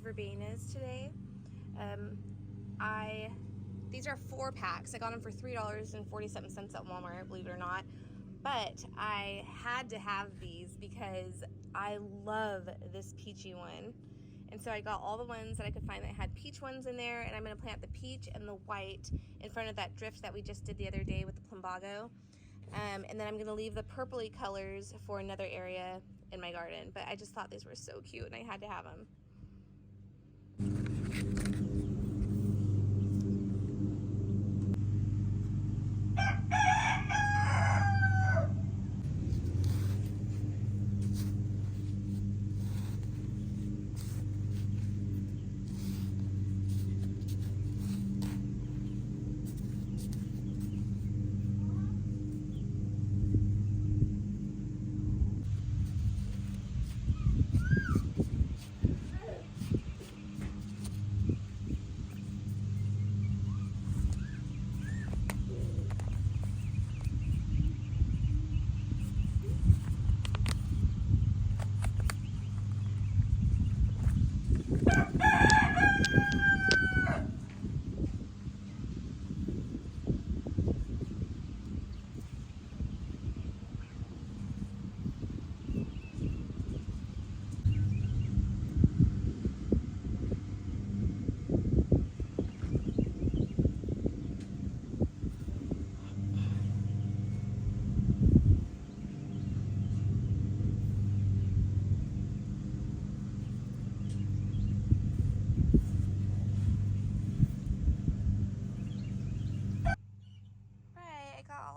verbenas today. These are 4-packs. I got them for $3.47 at Walmart, believe it or not. But I had to have these because I love this peachy one. And so I got all the ones that I could find that had peach ones in there, and I'm gonna plant the peach and the white in front of that drift that we just did the other day with the plumbago. And then I'm gonna leave the purpley colors for another area in my garden. But I just thought these were so cute and I had to have them.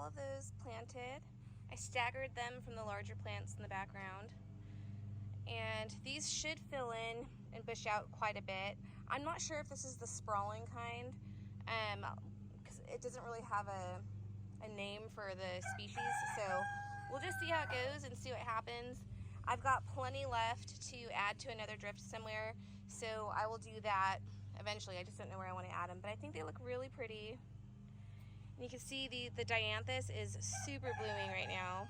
All of those planted. I staggered them from the larger plants in the background, and these should fill in and bush out quite a bit. I'm not sure if this is the sprawling kind, because it doesn't really have a name for the species, so we'll just see how it goes and see what happens. I've got plenty left to add to another drift somewhere, so I will do that eventually. I just don't know where I want to add them, but I think they look really pretty. And you can see the dianthus is super blooming right now.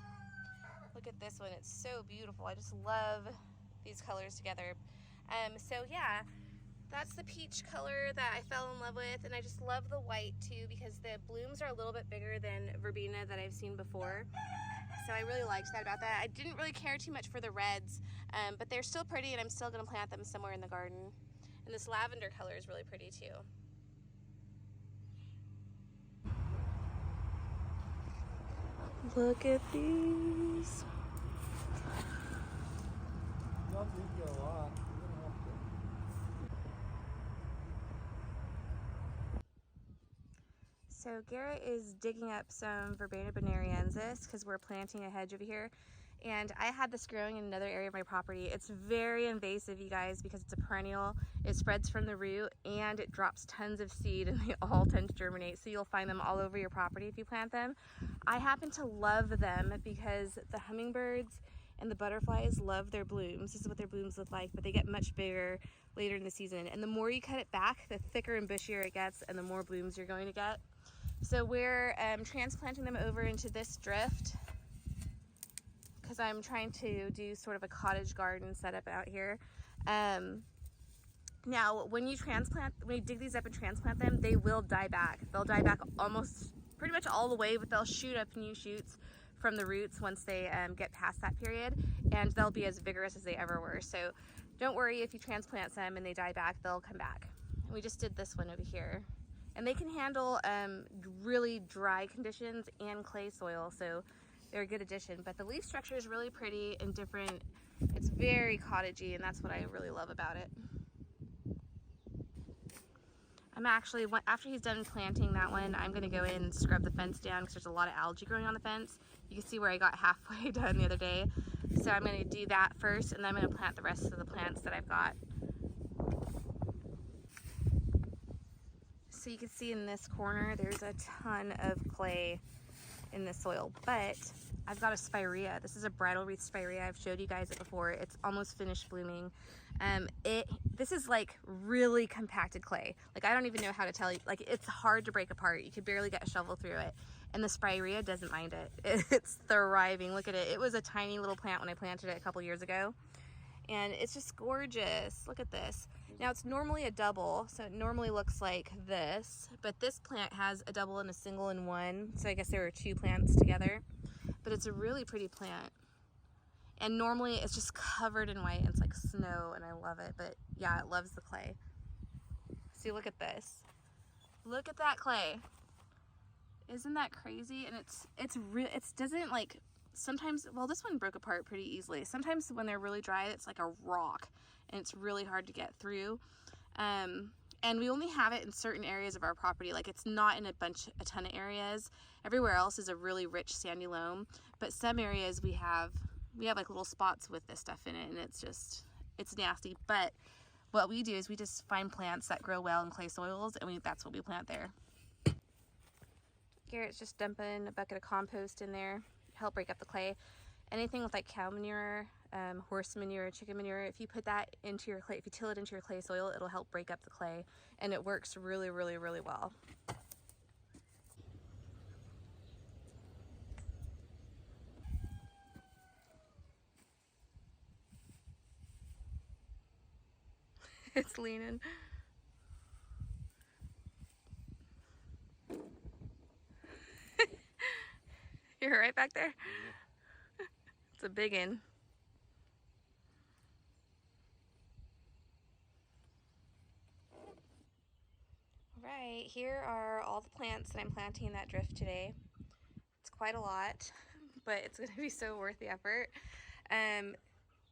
Look at this one, it's so beautiful. I just love these colors together. So yeah, that's the peach color that I fell in love with, and I just love the white too because the blooms are a little bit bigger than verbena that I've seen before. So I really liked that about that. I didn't really care too much for the reds, but they're still pretty and I'm still gonna plant them somewhere in the garden. And this lavender color is really pretty too. Look at these. So Garrett is digging up some verbena bonariensis because we're planting a hedge over here. And I had this growing in another area of my property. It's very invasive, you guys, because it's a perennial. It spreads from the root and it drops tons of seed, and they all tend to germinate. So you'll find them all over your property if you plant them. I happen to love them because the hummingbirds and the butterflies love their blooms. This is what their blooms look like, but they get much bigger later in the season. And the more you cut it back, the thicker and bushier it gets and the more blooms you're going to get. So we're transplanting them over into this drift because I'm trying to do sort of a cottage garden setup out here. Now, when you dig these up and transplant them, they will die back. They'll die back almost pretty much all the way, but they'll shoot up new shoots from the roots once they get past that period, and they'll be as vigorous as they ever were. So don't worry if you transplant some and they die back, they'll come back. And we just did this one over here. And they can handle really dry conditions and clay soil, so they're a good addition. But the leaf structure is really pretty and different. It's very cottagey, and that's what I really love about it. I'm actually, after he's done planting that one, I'm gonna go in and scrub the fence down because there's a lot of algae growing on the fence. You can see where I got halfway done the other day. So I'm gonna do that first, and then I'm gonna plant the rest of the plants that I've got. So you can see in this corner, there's a ton of clay in the soil, but I've got a spirea. This is a bridal wreath spirea. I've showed you guys it before. It's almost finished blooming. This is like really compacted clay. Like, I don't even know how to tell you, like, it's hard to break apart. You could barely get a shovel through it. And the spirea doesn't mind it. It's thriving. Look at it. It was a tiny little plant when I planted it a couple years ago. and it's just gorgeous. Look at this. Now it's normally a double, so it normally looks like this, but this plant has a double and a single in one, so I guess there were two plants together. But it's a really pretty plant. And normally it's just covered in white and it's like snow, and I love it. But yeah, it loves the clay. See, look at this. Look at that clay. Isn't that crazy? And it doesn't like, sometimes, well, this one broke apart pretty easily. Sometimes when they're really dry, it's like a rock and it's really hard to get through. And we only have it in certain areas of our property. Like, it's not in a ton of areas. Everywhere else is a really rich sandy loam, but some areas we have like little spots with this stuff in it, and it's nasty. But what we do is we just find plants that grow well in clay soils, and that's what we plant there. Garrett's just dumping a bucket of compost in there, help break up the clay. Anything with like cow manure, horse manure, chicken manure, if you put that into your clay, if you till it into your clay soil, it'll help break up the clay, and it works really, really, really well. It's leaning. You're right back there? Yeah. It's a big one. Right, here are all the plants that I'm planting in that drift today. It's quite a lot, but it's going to be so worth the effort.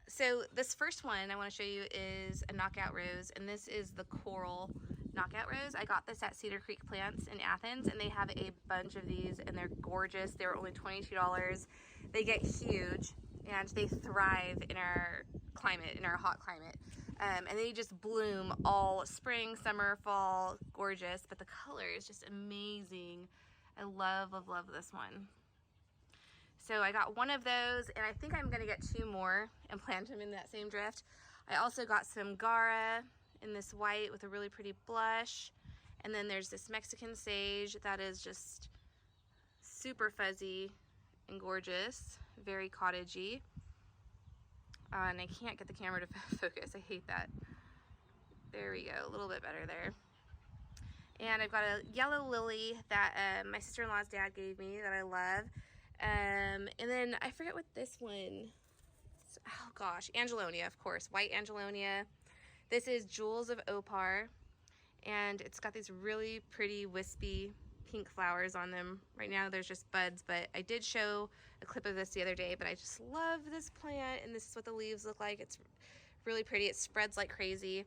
So this first one I want to show you is a knockout rose, and this is the coral knockout rose. I got this at Cedar Creek Plants in Athens, and they have a bunch of these, and they're gorgeous. They were only $22. They get huge, and they thrive in our climate, in our hot climate. And they just bloom all spring, summer, fall, gorgeous, but the color is just amazing. I love, love, love this one. So I got one of those, and I think I'm gonna get two more and plant them in that same drift. I also got some Gara in this white with a really pretty blush. And then there's this Mexican sage that is just super fuzzy and gorgeous, very cottagey. And I can't get the camera to focus, I hate that. There we go, a little bit better there. And I've got a yellow lily that my sister-in-law's dad gave me that I love. And then I forget what this one, oh gosh, Angelonia, of course, white Angelonia. This is Jewels of Opar, and it's got these really pretty wispy pink flowers on them. Right now there's just buds, but I did show a clip of this the other day, but I just love this plant, and this is what the leaves look like. It's really pretty. It spreads like crazy.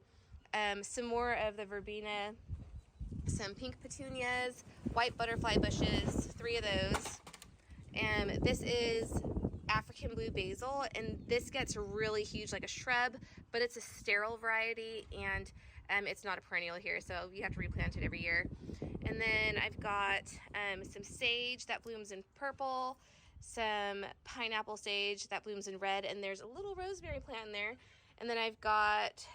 Some more of the verbena, some pink petunias, white butterfly bushes, 3 of those. And this is African blue basil, and this gets really huge like a shrub, but it's a sterile variety, and it's not a perennial here, so you have to replant it every year. And then I've got some sage that blooms in purple, some pineapple sage that blooms in red, and there's a little rosemary plant in there. And then I've got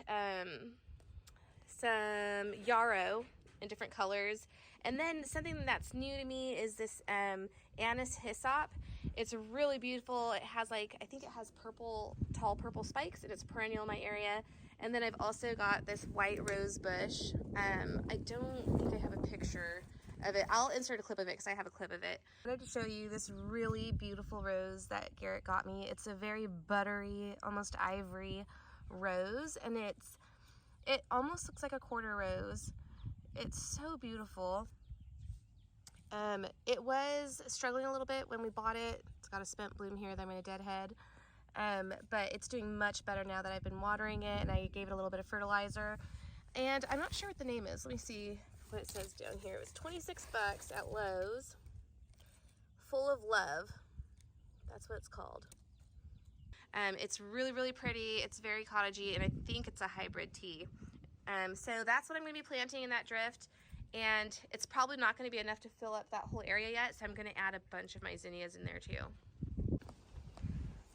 some yarrow in different colors. And then something that's new to me is this anise hyssop. It's really beautiful. It has like, I think it has purple, tall purple spikes, and it's perennial in my area. And then I've also got this white rose bush. I don't think I have a picture of it. I'll insert a clip of it because I have a clip of it. I wanted to show you this really beautiful rose that Garrett got me. It's a very buttery, almost ivory rose, and it almost looks like a quarter rose. It's so beautiful. It was struggling a little bit when we bought it. It's got a spent bloom here that I'm going to deadhead. But it's doing much better now that I've been watering it, and I gave it a little bit of fertilizer. And I'm not sure what the name is. Let me see what it says down here. It was 26 bucks at Lowe's. Full of Love. That's what it's called. It's really, really pretty. It's very cottagey, and I think it's a hybrid tea. So that's what I'm going to be planting in that drift. And it's probably not going to be enough to fill up that whole area yet, so I'm going to add a bunch of my zinnias in there too.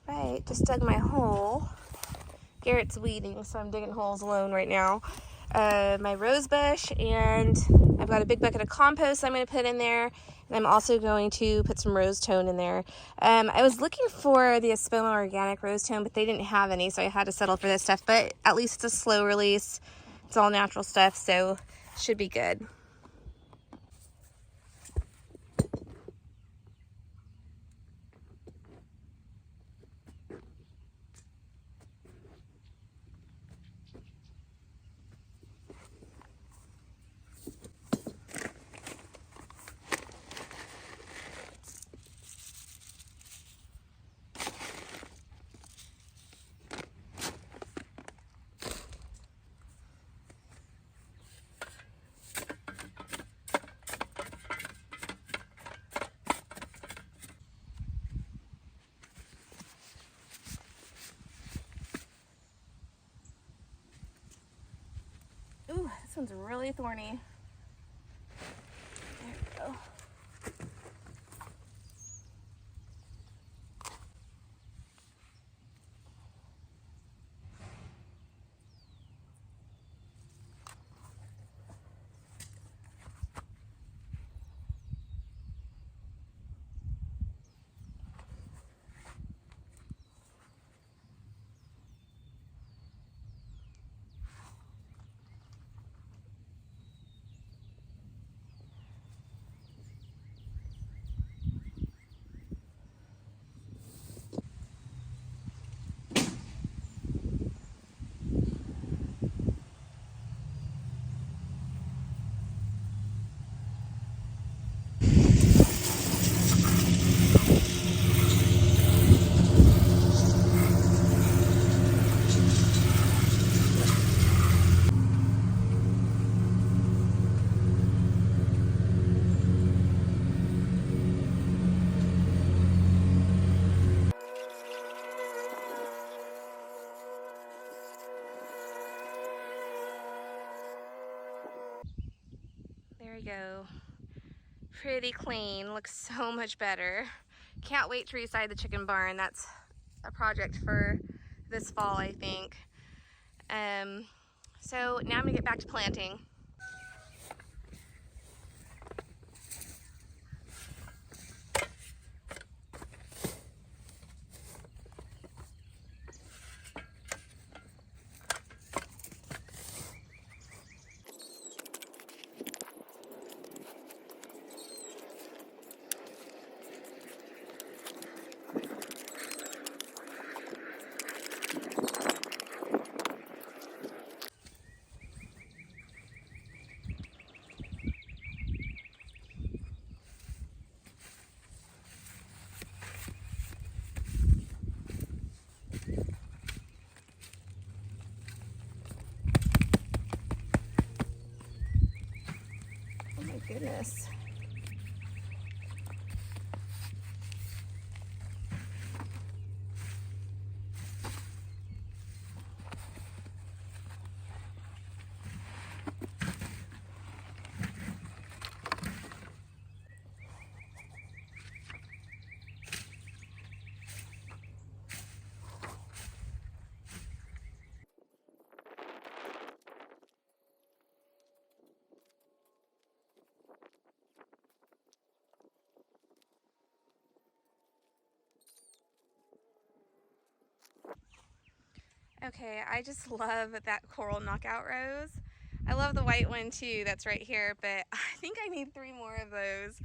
Right, just dug my hole. Garrett's weeding, so I'm digging holes alone right now. My rose bush and I've got a big bucket of compost I'm going to put in there, and I'm also going to put some rose tone in there. I was looking for the Espoma organic rose tone, but they didn't have any, so I had to settle for this stuff. But at least it's a slow release. It's all natural stuff, so should be good. Ooh, this one's really thorny. There we go. There we go. Pretty clean, looks so much better. Can't wait to reside the chicken barn. That's a project for this fall, I think. So now I'm gonna get back to planting. Oh my goodness. Okay, I just love that coral knockout rose. I love the white one too that's right here, but I think I need 3 more of those.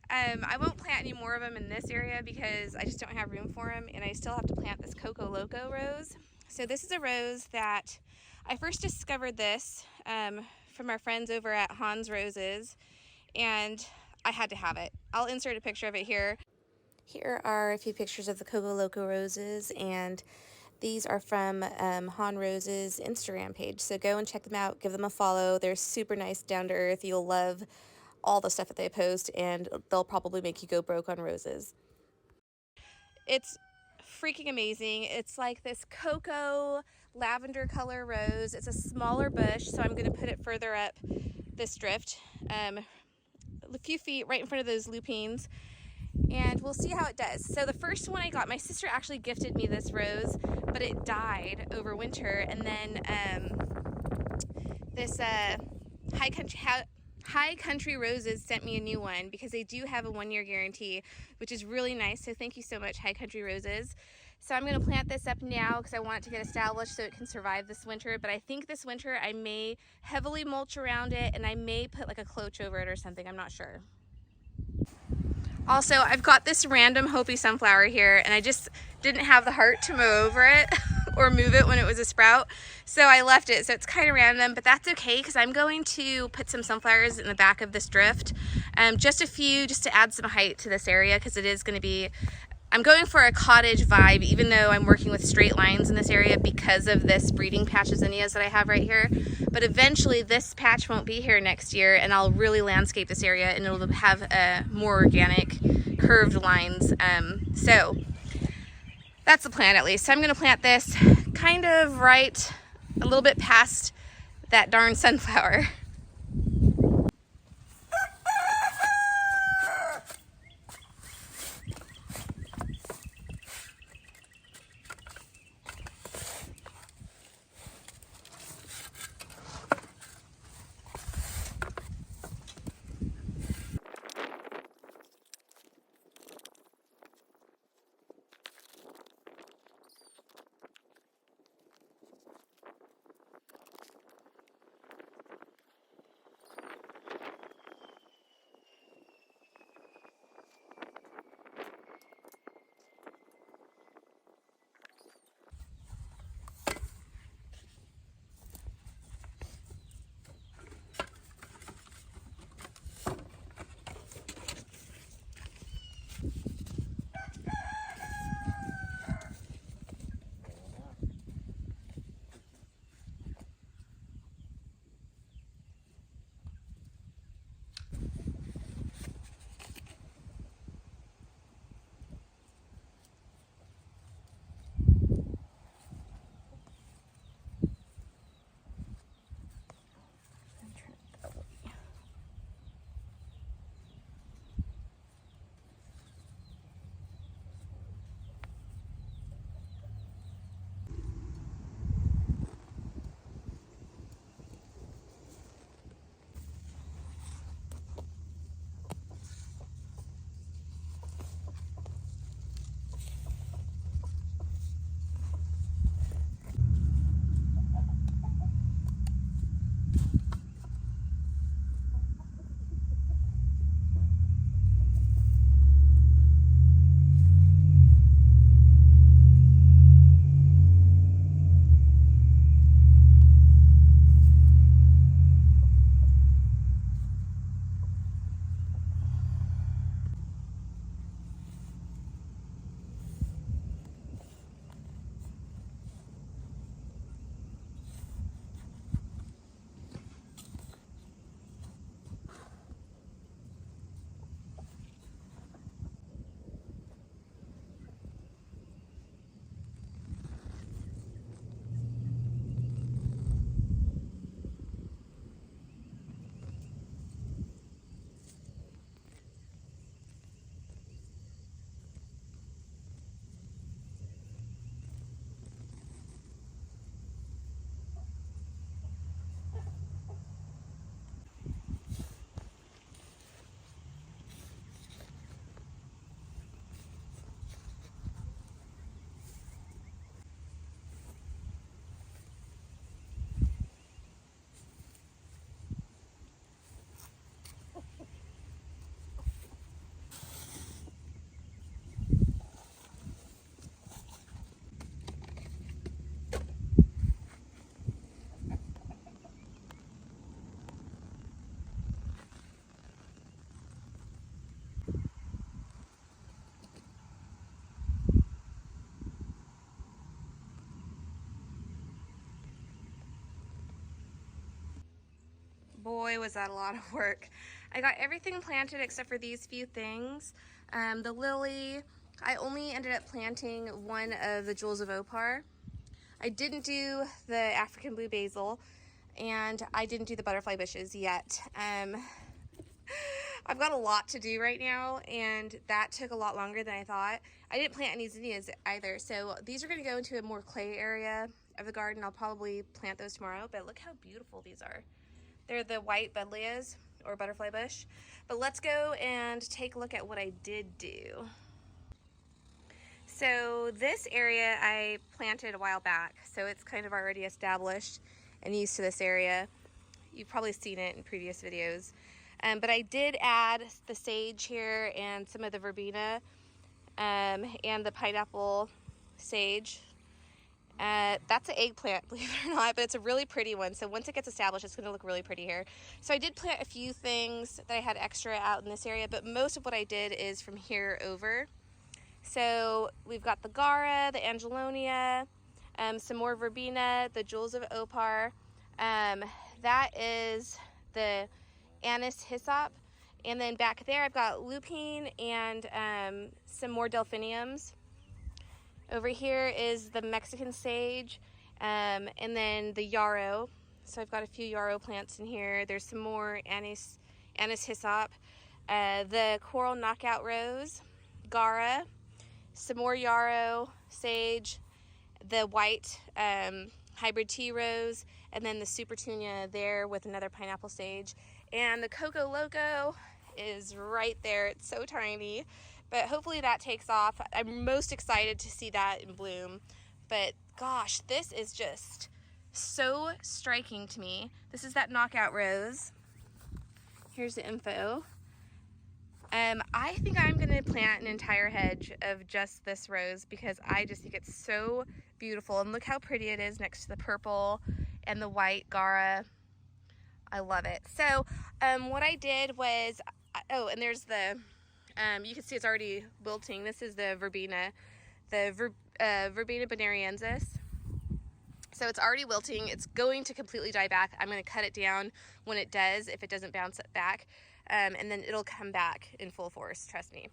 I won't plant any more of them in this area because I just don't have room for them, and I still have to plant this Coco Loco rose. So this is a rose that I first discovered this from our friends over at Hans Roses, and I had to have it. I'll insert a picture of it here. Here are a few pictures of the Coco Loco roses, and these are from Han Rose's Instagram page. So go and check them out, give them a follow. They're super nice, down to earth. You'll love all the stuff that they post, and they'll probably make you go broke on roses. It's freaking amazing. It's like this cocoa lavender color rose. It's a smaller bush, so I'm going to put it further up this drift, a few feet right in front of those lupines, and we'll see how it does. So the first one I got, my sister actually gifted me this rose, but it died over winter, and then this High Country Roses sent me a new one because they do have a 1-year guarantee, which is really nice. So thank you so much, High Country Roses. So I'm going to plant this up now because I want it to get established so it can survive this winter. But I think this winter I may heavily mulch around it, and I may put like a cloche over it or something. I'm not sure. Also, I've got this random Hopi sunflower here, and I just didn't have the heart to mow over it or move it when it was a sprout, so I left it. So it's kind of random, but that's okay because I'm going to put some sunflowers in the back of this drift, just a few, just to add some height to this area, because it is going to be, I'm going for a cottage vibe, even though I'm working with straight lines in this area because of this breeding patch of zinnias that I have right here. But eventually this patch won't be here next year, and I'll really landscape this area, and it'll have more organic curved lines. So that's the plan, at least. So I'm going to plant this kind of right a little bit past that darn sunflower. Boy, was that a lot of work. I got everything planted except for these few things. The lily, I only ended up planting one of the jewels of opar. I didn't do the African blue basil, and I didn't do the butterfly bushes yet. I've got a lot to do right now, and that took a lot longer than I thought. I didn't plant any zinnias either, so these are going to go into a more clay area of the garden. I'll probably plant those tomorrow, but look how beautiful these are. They're the white buddleias. or butterfly bush. But let's go and take a look at what I did do. So this area I planted a while back, so it's kind of already established and used to this area. You've probably seen it in previous videos. But I did add the sage here and some of the verbena and the pineapple sage. That's an eggplant, believe it or not, but it's a really pretty one. So once it gets established, it's going to look really pretty here. So I did plant a few things that I had extra out in this area, but most of what I did is from here over. So we've got the Gara, the Angelonia, some more verbena, the Jewels of Opar. That is the anise hyssop. And then back there I've got lupine and some more delphiniums. Over here is the Mexican sage and then the yarrow. So I've got a few yarrow plants in here. There's some more anise hyssop, the coral knockout rose, Gara, some more yarrow, sage, the white hybrid tea rose, and then the supertunia there with another pineapple sage. And the Coco Loco is right there. It's so tiny, but hopefully that takes off. I'm most excited to see that in bloom. But gosh, this is just so striking to me. This is that knockout rose. Here's the info. I think I'm going to plant an entire hedge of just this rose because I just think it's so beautiful. And look how pretty it is next to the purple and the white Gara. I love it. So what I did was, oh, and there's the, you can see it's already wilting. This is the verbena, the verbena bonariensis. So it's already wilting. It's going to completely die back. I'm going to cut it down when it does, if it doesn't bounce it back. And then it'll come back in full force, trust me.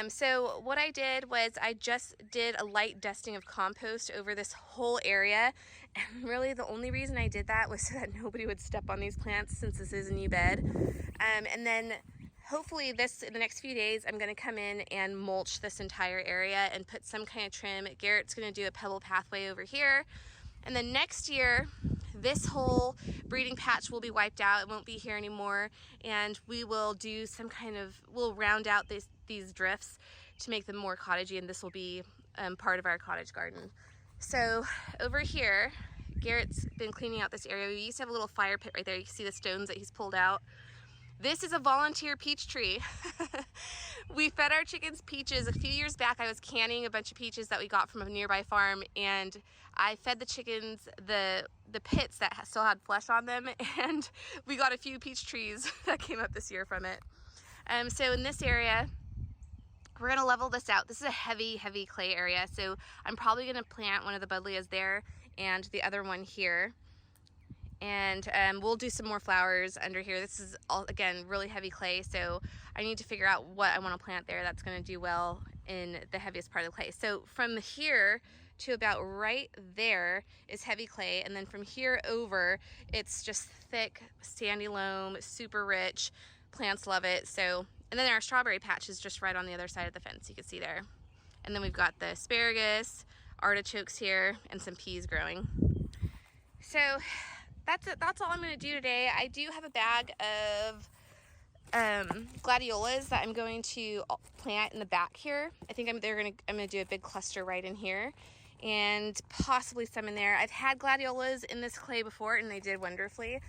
So what I did was I just did a light dusting of compost over this whole area. And really the only reason I did that was so that nobody would step on these plants since this is a new bed. And then hopefully in the next few days, I'm going to come in and mulch this entire area and put some kind of trim. Garrett's going to do a pebble pathway over here. And then next year, this whole breeding patch will be wiped out. It won't be here anymore. And we will do some kind of, we'll round out these drifts to make them more cottagey, and this will be part of our cottage garden. So over here, Garrett's been cleaning out this area. We used to have a little fire pit right there. You can see the stones that he's pulled out. This is a volunteer peach tree. We fed our chickens peaches. A few years back, I was canning a bunch of peaches that we got from a nearby farm, and I fed the chickens the pits that still had flesh on them, and we got a few peach trees that came up this year from it. So in this area, we're gonna level this out. This is a heavy clay area, so I'm probably gonna plant one of the buddleias there and the other one here. And we'll do some more flowers under here. This is, all, again, really heavy clay, so I need to figure out what I want to plant there that's going to do well in the heaviest part of the clay. So from here to about right there is heavy clay, and then from here over, it's just thick, sandy loam, super rich. Plants love it. So, and then our strawberry patch is just right on the other side of the fence, you can see there. And then we've got the asparagus, artichokes here, and some peas growing. So that's all I'm going to do today. I do have a bag of gladiolas that I'm going to plant in the back here. I think I'm going to do a big cluster right in here, and possibly some in there. I've had gladiolas in this clay before and they did wonderfully.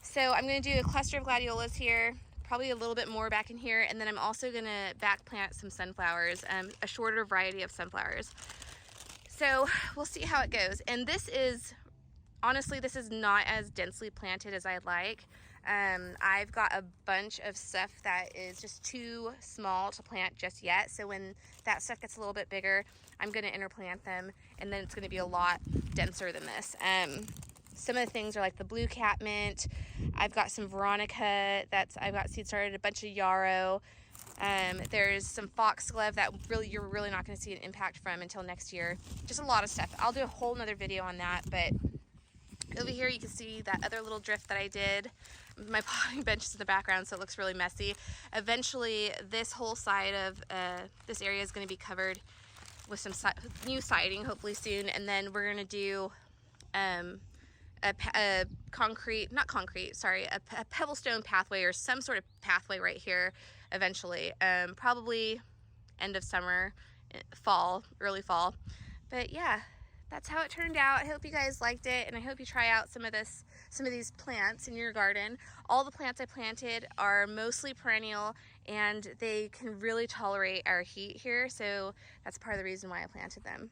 So I'm going to do a cluster of gladiolas here, probably a little bit more back in here, and then I'm also going to back plant some sunflowers, a shorter variety of sunflowers. So we'll see how it goes. And this is, honestly, this is not as densely planted as I'd like. I've got a bunch of stuff that is just too small to plant just yet. So when that stuff gets a little bit bigger, I'm going to interplant them, and then it's going to be a lot denser than this. Some of the things are like the blue catmint. I've got some veronica I've got seed started, a bunch of yarrow. There's some foxglove that you're really not going to see an impact from until next year. Just a lot of stuff. I'll do a whole nother video on that, but over here you can see that other little drift that I did. My potting bench is in the background, so it looks really messy. Eventually, this whole side of this area is going to be covered with some new siding, hopefully soon, and then we're going to do a concrete, not concrete, sorry, a pebblestone pathway or some sort of pathway right here eventually. Probably end of summer, fall, early fall. But yeah, that's how it turned out. I hope you guys liked it, and I hope you try out some of these plants in your garden. All the plants I planted are mostly perennial, and they can really tolerate our heat here, so that's part of the reason why I planted them.